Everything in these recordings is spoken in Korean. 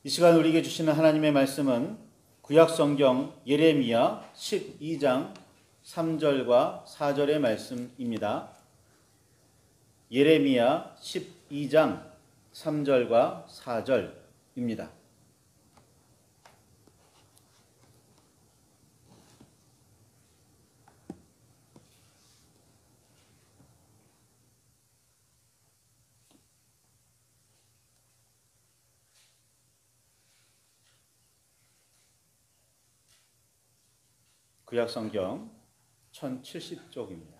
이 시간 우리에게 주시는 하나님의 말씀은 구약성경 예레미야 12장 3절과 4절의 말씀입니다. 예레미야 12장 3절과 4절입니다. 구약성경 1070쪽입니다.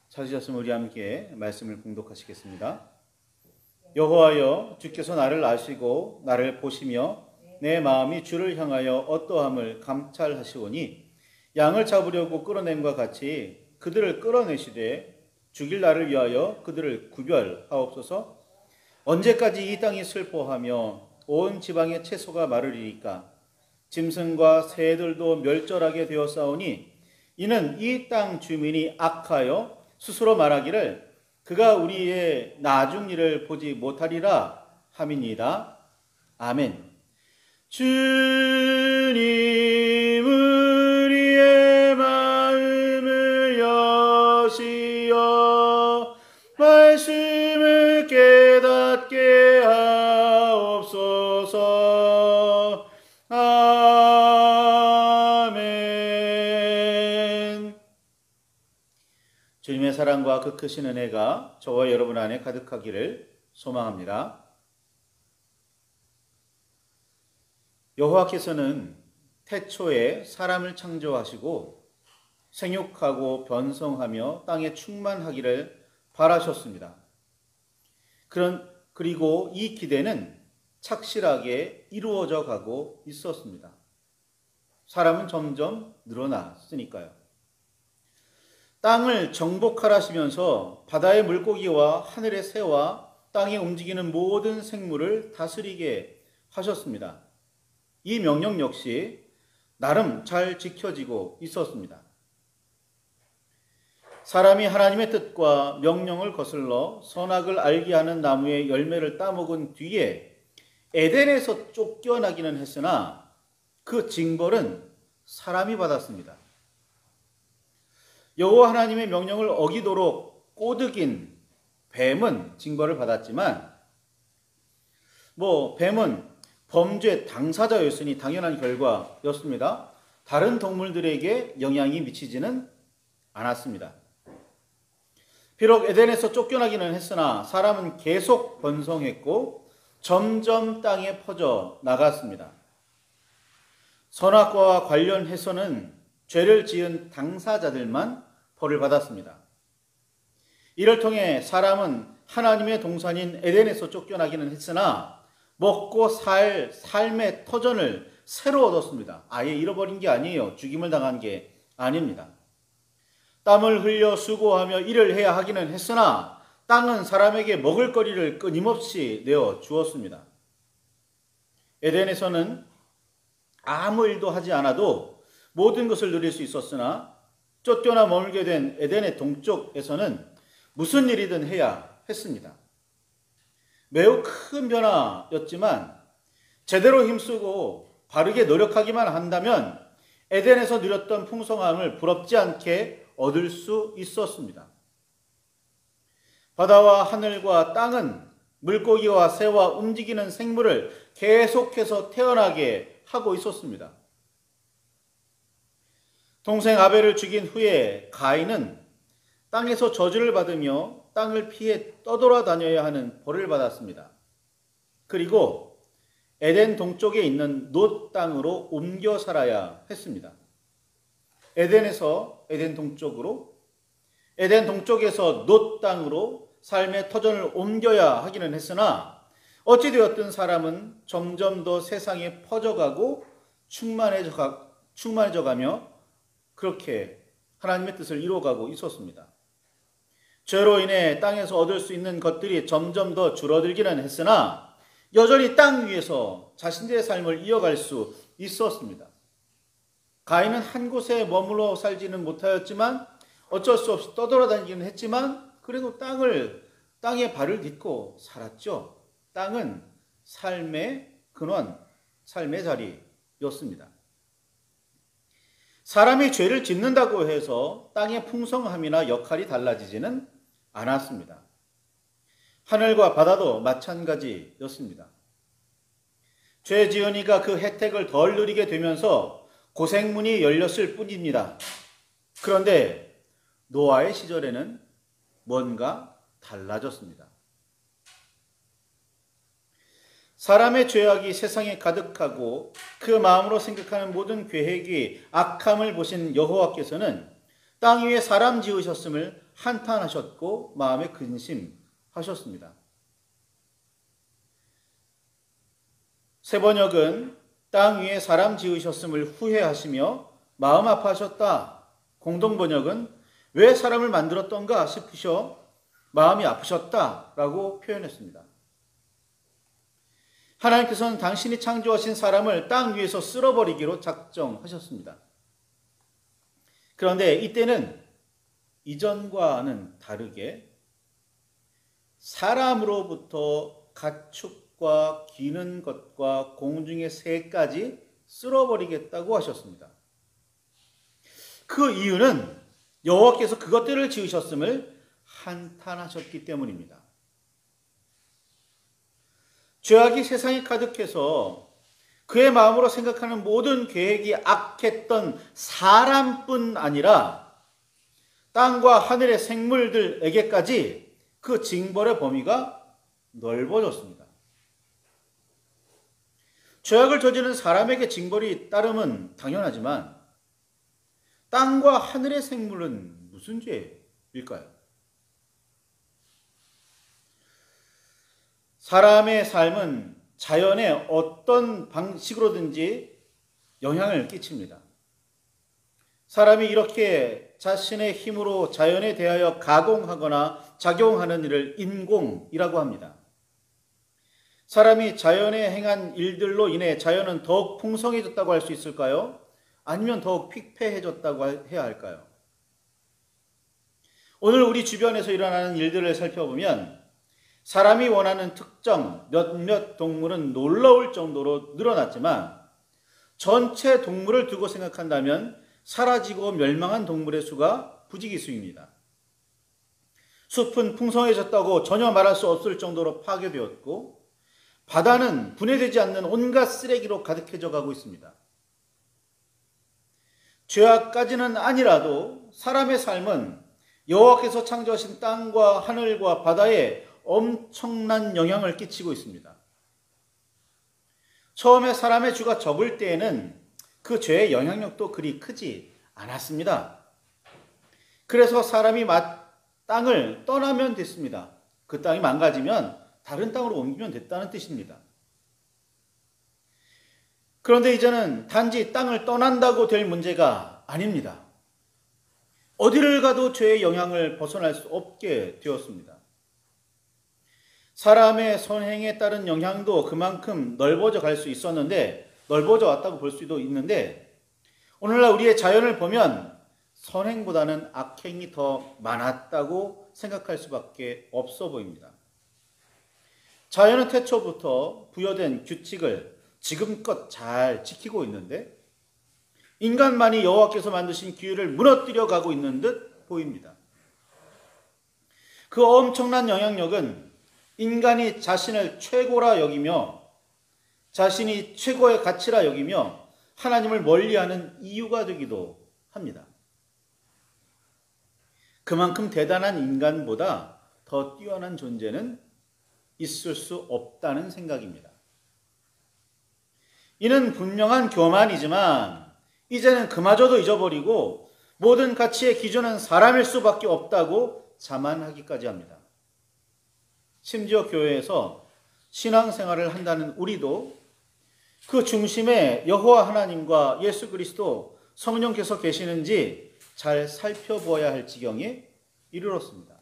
찾으셨으면 우리 함께 말씀을 봉독하시겠습니다. 여호와여, 주께서 나를 아시고 나를 보시며 내 마음이 주를 향하여 어떠함을 감찰하시오니 양을 잡으려고 끌어냄과 같이 그들을 끌어내시되 죽일 날을 위하여 그들을 구별하옵소서. 언제까지 이 땅이 슬퍼하며 온 지방의 채소가 마르리이까? 짐승과 새들도 멸절하게 되었사오니 이는 이 땅 주민이 악하여 스스로 말하기를 그가 우리의 나중 일을 보지 못하리라 함이니이다. 아멘. 주님 우리의 마음을 여시어 말씀을 깨닫게 하옵소서. 아멘. 주님의 사랑과 그 크신 은혜가 저와 여러분 안에 가득하기를 소망합니다. 여호와께서는 태초에 사람을 창조하시고 생육하고 번성하며 땅에 충만하기를 바라셨습니다. 그리고 이 기대는 착실하게 이루어져 가고 있었습니다. 사람은 점점 늘어났으니까요. 땅을 정복하라시면서 바다의 물고기와 하늘의 새와 땅에 움직이는 모든 생물을 다스리게 하셨습니다. 이 명령 역시 나름 잘 지켜지고 있었습니다. 사람이 하나님의 뜻과 명령을 거슬러 선악을 알게 하는 나무의 열매를 따먹은 뒤에 에덴에서 쫓겨나기는 했으나 그 징벌은 사람이 받았습니다. 여호와 하나님의 명령을 어기도록 꼬드긴 뱀은 징벌을 받았지만 뱀은 범죄 당사자였으니 당연한 결과였습니다. 다른 동물들에게 영향이 미치지는 않았습니다. 비록 에덴에서 쫓겨나기는 했으나 사람은 계속 번성했고 점점 땅에 퍼져 나갔습니다. 선악과와 관련해서는 죄를 지은 당사자들만 벌을 받았습니다. 이를 통해 사람은 하나님의 동산인 에덴에서 쫓겨나기는 했으나 먹고 살 삶의 터전을 새로 얻었습니다. 아예 잃어버린 게 아니에요. 죽임을 당한 게 아닙니다. 땀을 흘려 수고하며 일을 해야 하기는 했으나 땅은 사람에게 먹을거리를 끊임없이 내어 주었습니다. 에덴에서는 아무 일도 하지 않아도 모든 것을 누릴 수 있었으나 쫓겨나 머물게 된 에덴의 동쪽에서는 무슨 일이든 해야 했습니다. 매우 큰 변화였지만 제대로 힘쓰고 바르게 노력하기만 한다면 에덴에서 누렸던 풍성함을 부럽지 않게 얻을 수 있었습니다. 바다와 하늘과 땅은 물고기와 새와 움직이는 생물을 계속해서 태어나게 하고 있었습니다. 동생 아벨을 죽인 후에 가인은 땅에서 저주를 받으며 땅을 피해 떠돌아다녀야 하는 벌을 받았습니다. 그리고 에덴 동쪽에 있는 놋 땅으로 옮겨 살아야 했습니다. 에덴에서 에덴 동쪽으로, 에덴 동쪽에서 놋 땅으로 삶의 터전을 옮겨야 하기는 했으나 어찌되었든 사람은 점점 더 세상에 퍼져가고 충만해져가며 그렇게 하나님의 뜻을 이루어가고 있었습니다. 죄로 인해 땅에서 얻을 수 있는 것들이 점점 더 줄어들기는 했으나 여전히 땅 위에서 자신들의 삶을 이어갈 수 있었습니다. 가인은 한 곳에 머물러 살지는 못하였지만 어쩔 수 없이 떠돌아다니기는 했지만 그래도 땅에 발을 딛고 살았죠. 땅은 삶의 근원, 삶의 자리였습니다. 사람이 죄를 짓는다고 해서 땅의 풍성함이나 역할이 달라지지는 않았습니다. 하늘과 바다도 마찬가지였습니다. 죄 지은이가 그 혜택을 덜 누리게 되면서 고생문이 열렸을 뿐입니다. 그런데 노아의 시절에는 뭔가 달라졌습니다. 사람의 죄악이 세상에 가득하고 그 마음으로 생각하는 모든 계획이 악함을 보신 여호와께서는 땅 위에 사람 지으셨음을 한탄하셨고 마음에 근심하셨습니다. 세 번역은 땅 위에 사람 지으셨음을 후회하시며 마음 아파하셨다. 공동 번역은 왜 사람을 만들었던가 싶으셔 마음이 아프셨다라고 표현했습니다. 하나님께서는 당신이 창조하신 사람을 땅 위에서 쓸어버리기로 작정하셨습니다. 그런데 이때는 이전과는 다르게 사람으로부터 가축과 기는 것과 공중의 새까지 쓸어버리겠다고 하셨습니다. 그 이유는 여호와께서 그것들을 지으셨음을 한탄하셨기 때문입니다. 죄악이 세상에 가득해서 그의 마음으로 생각하는 모든 계획이 악했던 사람뿐 아니라 땅과 하늘의 생물들에게까지 그 징벌의 범위가 넓어졌습니다. 죄악을 저지른 사람에게 징벌이 따름은 당연하지만 땅과 하늘의 생물은 무슨 죄일까요? 사람의 삶은 자연의 어떤 방식으로든지 영향을 끼칩니다. 사람이 이렇게 자신의 힘으로 자연에 대하여 가공하거나 작용하는 일을 인공이라고 합니다. 사람이 자연에 행한 일들로 인해 자연은 더욱 풍성해졌다고 할 수 있을까요? 아니면 더욱 핍폐해졌다고 해야 할까요? 오늘 우리 주변에서 일어나는 일들을 살펴보면 사람이 원하는 특정 몇몇 동물은 놀라울 정도로 늘어났지만 전체 동물을 두고 생각한다면 사라지고 멸망한 동물의 수가 부지기수입니다. 숲은 풍성해졌다고 전혀 말할 수 없을 정도로 파괴되었고 바다는 분해되지 않는 온갖 쓰레기로 가득해져 가고 있습니다. 죄악까지는 아니라도 사람의 삶은 여호와께서 창조하신 땅과 하늘과 바다에 엄청난 영향을 끼치고 있습니다. 처음에 사람의 죄가 적을 때에는 그 죄의 영향력도 그리 크지 않았습니다. 그래서 사람이 땅을 떠나면 됐습니다. 그 땅이 망가지면 다른 땅으로 옮기면 됐다는 뜻입니다. 그런데 이제는 단지 땅을 떠난다고 될 문제가 아닙니다. 어디를 가도 죄의 영향을 벗어날 수 없게 되었습니다. 사람의 선행에 따른 영향도 그만큼 넓어져 갈 수 있었는데, 넓어져 왔다고 볼 수도 있는데, 오늘날 우리의 자연을 보면 선행보다는 악행이 더 많았다고 생각할 수밖에 없어 보입니다. 자연은 태초부터 부여된 규칙을 지금껏 잘 지키고 있는데 인간만이 여호와께서 만드신 규율을 무너뜨려 가고 있는 듯 보입니다. 그 엄청난 영향력은 인간이 자신을 최고라 여기며 자신이 최고의 가치라 여기며 하나님을 멀리하는 이유가 되기도 합니다. 그만큼 대단한 인간보다 더 뛰어난 존재는 있을 수 없다는 생각입니다. 이는 분명한 교만이지만 이제는 그마저도 잊어버리고 모든 가치의 기준은 사람일 수밖에 없다고 자만하기까지 합니다. 심지어 교회에서 신앙생활을 한다는 우리도 그 중심에 여호와 하나님과 예수 그리스도 성령께서 계시는지 잘 살펴보아야 할 지경에 이르렀습니다.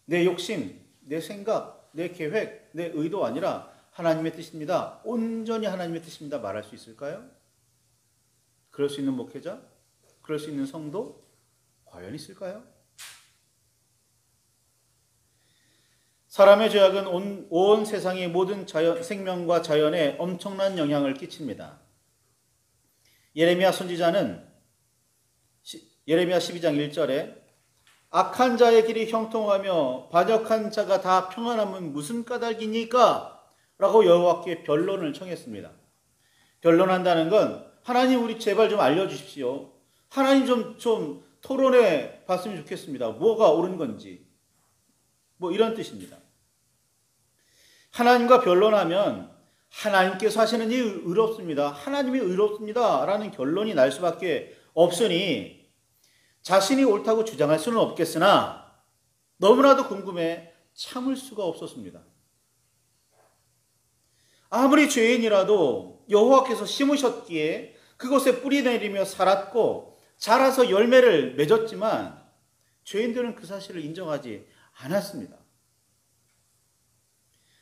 내 욕심, 내 생각, 내 계획, 내 의도 아니라 하나님의 뜻입니다. 온전히 하나님의 뜻입니다. 말할 수 있을까요? 그럴 수 있는 목회자? 그럴 수 있는 성도? 과연 있을까요? 사람의 죄악은 온 세상의 모든 생명과 자연에 엄청난 영향을 끼칩니다. 예레미야 선지자는 예레미야 12장 1절에 악한 자의 길이 형통하며 반역한 자가 다 평안함은 무슨 까닭이니까? 라고 여호와께 변론을 청했습니다. 변론한다는 건 하나님 우리 제발 좀 알려주십시오. 하나님 좀 토론해 봤으면 좋겠습니다. 뭐가 옳은 건지. 뭐 이런 뜻입니다. 하나님과 변론하면 하나님께서 하시는 일이 의롭습니다. 하나님이 의롭습니다. 라는 결론이 날 수밖에 없으니 자신이 옳다고 주장할 수는 없겠으나 너무나도 궁금해 참을 수가 없었습니다. 아무리 죄인이라도 여호와께서 심으셨기에 그곳에 뿌리 내리며 살았고 자라서 열매를 맺었지만 죄인들은 그 사실을 인정하지 않았습니다.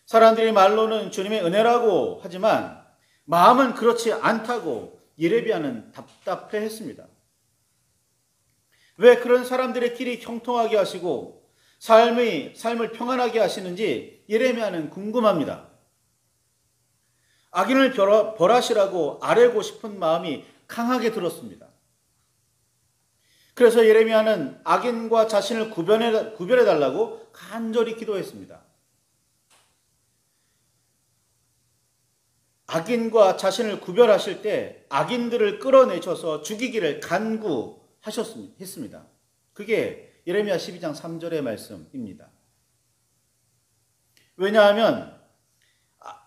사람들이 말로는 주님의 은혜라고 하지만 마음은 그렇지 않다고 예레미야는 답답해했습니다. 왜 그런 사람들의 길이 형통하게 하시고 삶을 평안하게 하시는지 예레미야는 궁금합니다. 악인을 벌하시라고 아뢰고 싶은 마음이 강하게 들었습니다. 그래서 예레미야는 악인과 자신을 구별해 달라고 간절히 기도했습니다. 악인과 자신을 구별하실 때 악인들을 끌어내셔서 죽이기를 간구했습니다. 그게 예레미야 12장 3절의 말씀입니다. 왜냐하면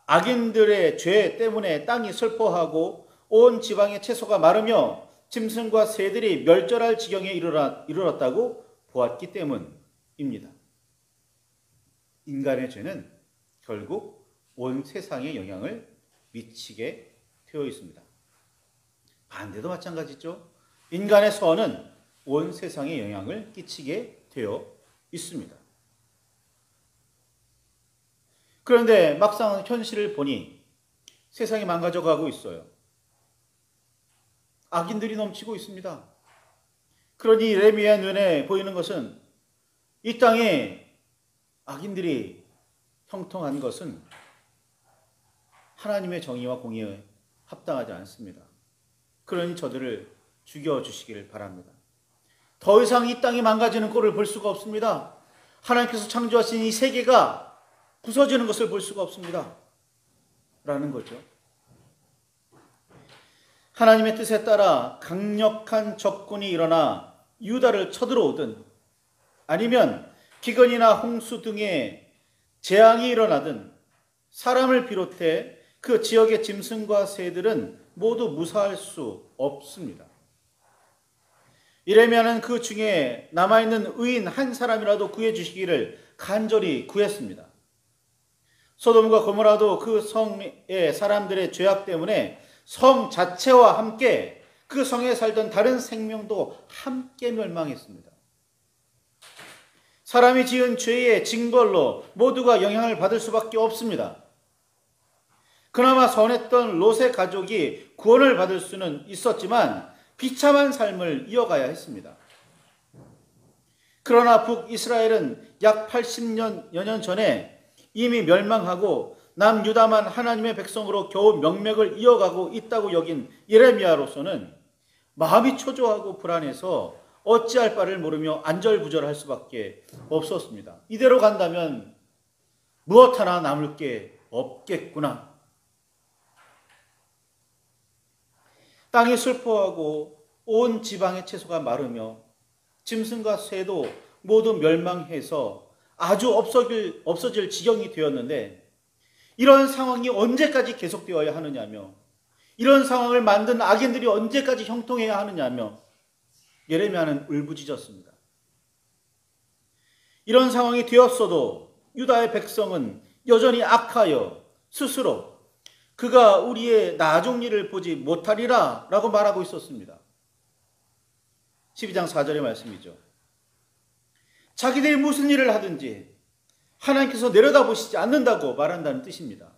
악인들의 죄 때문에 땅이 슬퍼하고 온 지방의 채소가 마르며 짐승과 새들이 멸절할 지경에 이르렀다고 보았기 때문입니다. 인간의 죄는 결국 온 세상에 영향을 미치게 되어 있습니다. 반대도 마찬가지죠. 인간의 선은 온 세상에 영향을 끼치게 되어 있습니다. 그런데 막상 현실을 보니 세상이 망가져가고 있어요. 악인들이 넘치고 있습니다. 그러니 예레미야 눈에 보이는 것은 이 땅에 악인들이 형통한 것은 하나님의 정의와 공의에 합당하지 않습니다. 그러니 저들을 죽여주시기를 바랍니다. 더 이상 이 땅이 망가지는 꼴을 볼 수가 없습니다. 하나님께서 창조하신 이 세계가 부서지는 것을 볼 수가 없습니다. 라는 거죠. 하나님의 뜻에 따라 강력한 적군이 일어나 유다를 쳐들어오든 아니면 기근이나 홍수 등의 재앙이 일어나든 사람을 비롯해 그 지역의 짐승과 새들은 모두 무사할 수 없습니다. 예레미야는 그 중에 남아있는 의인 한 사람이라도 구해주시기를 간절히 구했습니다. 소돔과 고모라도 그 성의 사람들의 죄악 때문에 성 자체와 함께 그 성에 살던 다른 생명도 함께 멸망했습니다. 사람이 지은 죄의 징벌로 모두가 영향을 받을 수밖에 없습니다. 그나마 선했던 롯의 가족이 구원을 받을 수는 있었지만 비참한 삶을 이어가야 했습니다. 그러나 북이스라엘은 약 80여 년 전에 이미 멸망하고 남유다만 하나님의 백성으로 겨우 명맥을 이어가고 있다고 여긴 예레미야로서는 마음이 초조하고 불안해서 어찌할 바를 모르며 안절부절할 수밖에 없었습니다. 이대로 간다면 무엇 하나 남을 게 없겠구나. 땅이 슬퍼하고 온 지방의 채소가 마르며 짐승과 새도 모두 멸망해서 아주 없어질 지경이 되었는데 이런 상황이 언제까지 계속되어야 하느냐며 이런 상황을 만든 악인들이 언제까지 형통해야 하느냐며 예레미야는 울부짖었습니다. 이런 상황이 되었어도 유다의 백성은 여전히 악하여 스스로 그가 우리의 나중일을 보지 못하리라 라고 말하고 있었습니다. 12장 4절의 말씀이죠. 자기들이 무슨 일을 하든지 하나님께서 내려다보시지 않는다고 말한다는 뜻입니다.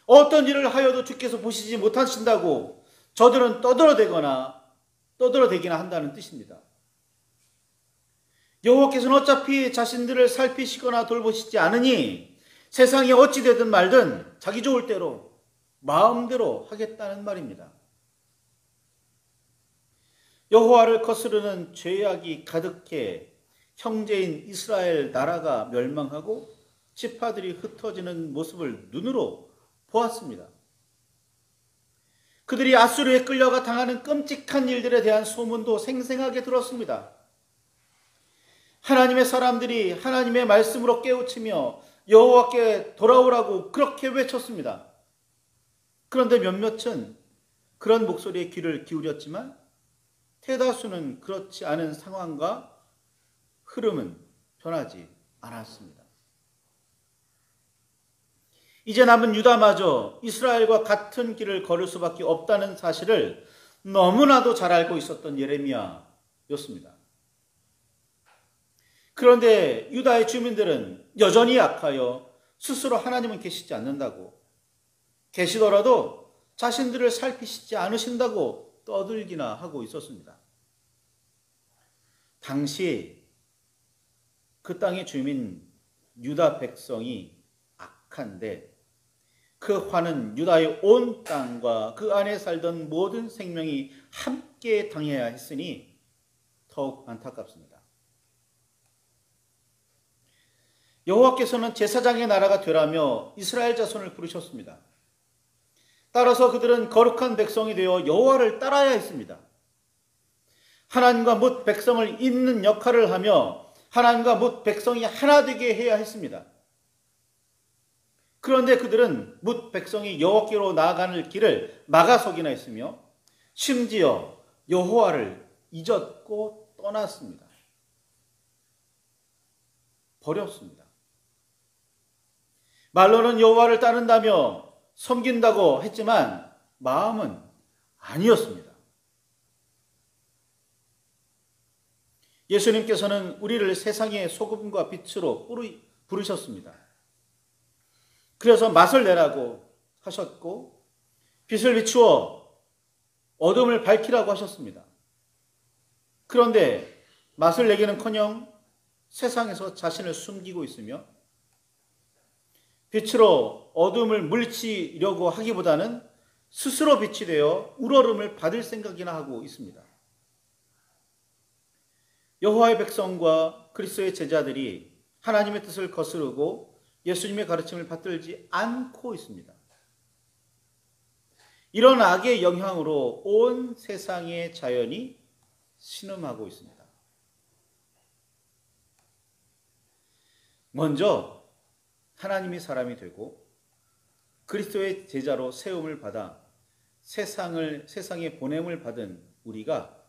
어떤 일을 하여도 주께서 보시지 못하신다고 저들은 떠들어대기나 한다는 뜻입니다. 여호와께서는 어차피 자신들을 살피시거나 돌보시지 않으니 세상이 어찌 되든 말든 자기 좋을 대로 마음대로 하겠다는 말입니다. 여호와를 거스르는 죄악이 가득해 형제인 이스라엘 나라가 멸망하고 지파들이 흩어지는 모습을 눈으로 보았습니다. 그들이 아수르에 끌려가 당하는 끔찍한 일들에 대한 소문도 생생하게 들었습니다. 하나님의 사람들이 하나님의 말씀으로 깨우치며 여호와께 돌아오라고 그렇게 외쳤습니다. 그런데 몇몇은 그런 목소리에 귀를 기울였지만 대다수는 그렇지 않은 상황과 흐름은 변하지 않았습니다. 이제 남은 유다마저 이스라엘과 같은 길을 걸을 수밖에 없다는 사실을 너무나도 잘 알고 있었던 예레미야였습니다. 그런데 유다의 주민들은 여전히 약하여 스스로 하나님은 계시지 않는다고, 계시더라도 자신들을 살피시지 않으신다고 떠들기나 하고 있었습니다. 당시 그 땅의 주민 유다 백성이 악한데 그 화는 유다의 온 땅과 그 안에 살던 모든 생명이 함께 당해야 했으니 더욱 안타깝습니다. 여호와께서는 제사장의 나라가 되라며 이스라엘 자손을 부르셨습니다. 따라서 그들은 거룩한 백성이 되어 여호와를 따라야 했습니다. 하나님과 뭇 백성을 잇는 역할을 하며 하나님과 뭇 백성이 하나 되게 해야 했습니다. 그런데 그들은 뭇 백성이 여호와께로 나아가는 길을 막아서기나 했으며 심지어 여호와를 잊었고 떠났습니다. 버렸습니다. 말로는 여호와를 따른다며 섬긴다고 했지만 마음은 아니었습니다. 예수님께서는 우리를 세상의 소금과 빛으로 부르셨습니다. 그래서 맛을 내라고 하셨고 빛을 비추어 어둠을 밝히라고 하셨습니다. 그런데 맛을 내기는커녕 세상에서 자신을 숨기고 있으며 빛으로 어둠을 물리치려고 하기보다는 스스로 빛이 되어 우러름을 받을 생각이나 하고 있습니다. 여호와의 백성과 그리스도의 제자들이 하나님의 뜻을 거스르고 예수님의 가르침을 받들지 않고 있습니다. 이런 악의 영향으로 온 세상의 자연이 신음하고 있습니다. 먼저 하나님이 사람이 되고 그리스도의 제자로 세움을 받아 세상에 보냄을 받은 우리가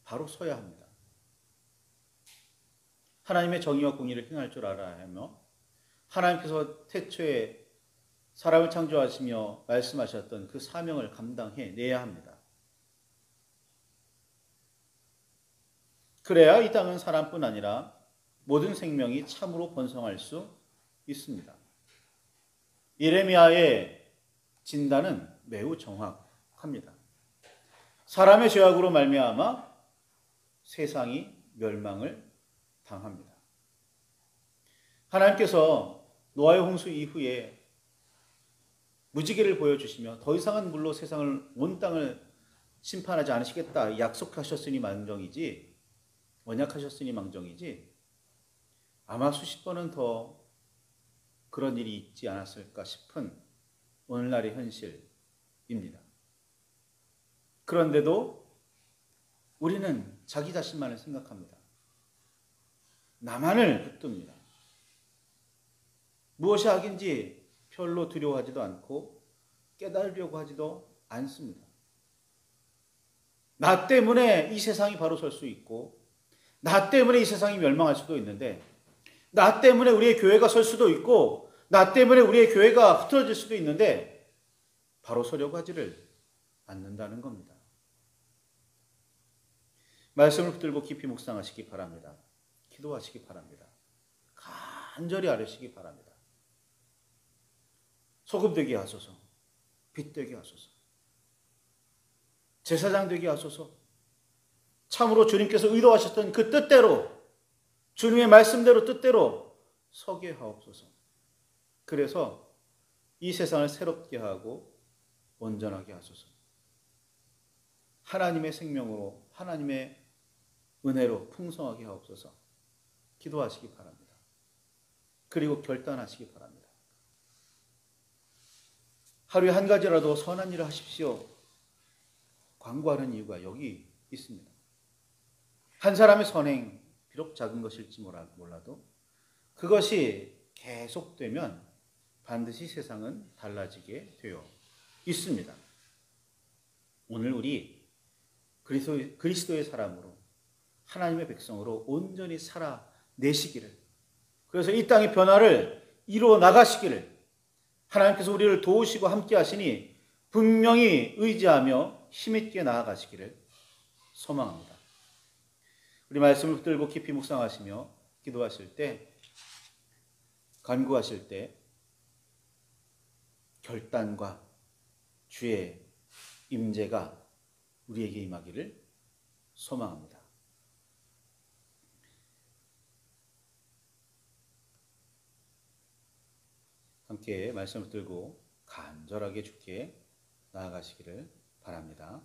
바로 서야 합니다. 하나님의 정의와 공의를 행할 줄 알아야 하며 하나님께서 태초에 사람을 창조하시며 말씀하셨던 그 사명을 감당해내야 합니다. 그래야 이 땅은 사람뿐 아니라 모든 생명이 참으로 번성할 수 있습니다. 예레미야의 진단은 매우 정확합니다. 사람의 죄악으로 말미암아 세상이 멸망을 당합니다. 하나님께서 노아의 홍수 이후에 무지개를 보여주시며 더 이상은 물로 세상을 온 땅을 심판하지 않으시겠다 약속하셨으니 망정이지, 언약하셨으니 망정이지, 아마 수십 번은 더 그런 일이 있지 않았을까 싶은 오늘날의 현실입니다. 그런데도 우리는 자기 자신만을 생각합니다. 나만을 붙듭니다. 무엇이 악인지 별로 두려워하지도 않고 깨달으려고 하지도 않습니다. 나 때문에 이 세상이 바로 설 수 있고 나 때문에 이 세상이 멸망할 수도 있는데 나 때문에 우리의 교회가 설 수도 있고 나 때문에 우리의 교회가 흐트러질 수도 있는데 바로 서려고 하지를 않는다는 겁니다. 말씀을 붙들고 깊이 묵상하시기 바랍니다. 기도하시기 바랍니다. 간절히 아뢰시기 바랍니다. 소금 되게 하소서, 빛 되게 하소서, 제사장 되게 하소서, 참으로 주님께서 의도하셨던 그 뜻대로 주님의 말씀대로 뜻대로 서게 하옵소서. 그래서 이 세상을 새롭게 하고 온전하게 하소서. 하나님의 생명으로 하나님의 은혜로 풍성하게 하옵소서. 기도하시기 바랍니다. 그리고 결단하시기 바랍니다. 하루에 한 가지라도 선한 일을 하십시오. 광고하는 이유가 여기 있습니다. 한 사람의 선행, 비록 작은 것일지 몰라도 그것이 계속되면 반드시 세상은 달라지게 되어 있습니다. 오늘 우리 그리스도의 사람으로 하나님의 백성으로 온전히 살아내시기를, 그래서 이 땅의 변화를 이루어 나가시기를 하나님께서 우리를 도우시고 함께 하시니 분명히 의지하며 힘있게 나아가시기를 소망합니다. 우리 말씀을 붙들고 깊이 묵상하시며 기도하실 때, 간구하실 때 결단과 주의 임재가 우리에게 임하기를 소망합니다. 함께 말씀을 들고 간절하게 주께 나아가시기를 바랍니다.